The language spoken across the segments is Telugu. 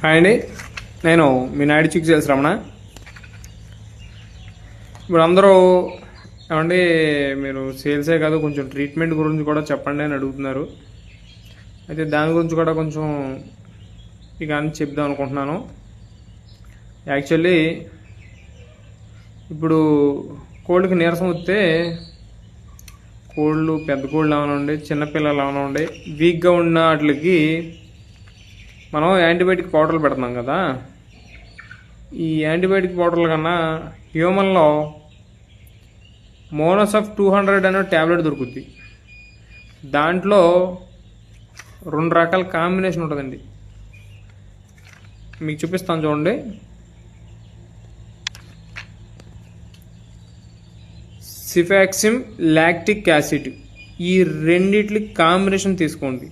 హాయ్ అండి, నేను మీ నాయుడు చిక్ సేల్స్ రమణ. ఇప్పుడు అందరూ ఏమండి మీరు సేల్సే కాదు కొంచెం ట్రీట్మెంట్ గురించి కూడా చెప్పండి అని అడుగుతున్నారు. అయితే దాని గురించి కూడా కొంచెం ఇక అని చెప్దాం అనుకుంటున్నాను. యాక్చువల్లీ ఇప్పుడు కోళ్ళకి నీరసం వస్తే కోళ్ళు పెద్ద కోళ్ళు అవనండి, చిన్నపిల్లలు అవనండి, వీక్గా ఉన్న వాటికి మనం యాంటీబయాటిక్ పౌడర్లు పెడుతున్నాం కదా. ఈ యాంటీబయాటిక్ పౌడర్ల కన్నా హ్యూమన్లో మోనోసఫ్ 200 అనే ట్యాబ్లెట్ దొరుకుద్ది. దాంట్లో 2 రకాల కాంబినేషన్ ఉంటుందండి. మీకు చూపిస్తాను చూడండి. సిఫాక్సిమ్ లాక్టిక్ యాసిడ్, ఈ రెండిట్లకి కాంబినేషన్ తీసుకోండి.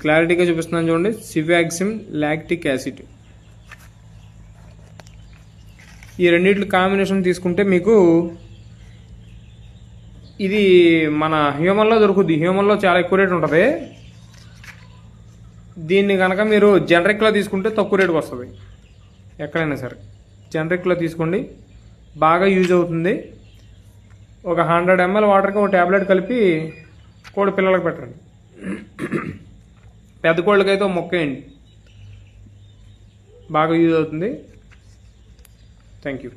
క్లారిటీగా చూపిస్తున్నాను చూడండి. సిఫాక్సిమ్ లాక్టిక్ యాసిడ్, ఈ రెండిట్ల కాంబినేషన్ తీసుకుంటే మీకు ఇది మన హ్యూమన్లో దొరుకుద్ది. హ్యూమన్లో చాలా ఎక్కువ రేట్ ఉంటుంది. దీన్ని కనుక మీరు జనరిక్లో తీసుకుంటే తక్కువ రేటుకి వస్తుంది. ఎక్కడైనా సరే జనరిక్లో తీసుకోండి, బాగా యూజ్ అవుతుంది. ఒక 100 ml వాటర్కి ఒక ట్యాబ్లెట్ కలిపి కోడి పిల్లలకు పెట్టండి. పెద్ద కోళ్ళకైతే ఒక మొక్క వేయండి, బాగా యూజ్ అవుతుంది. Thank you.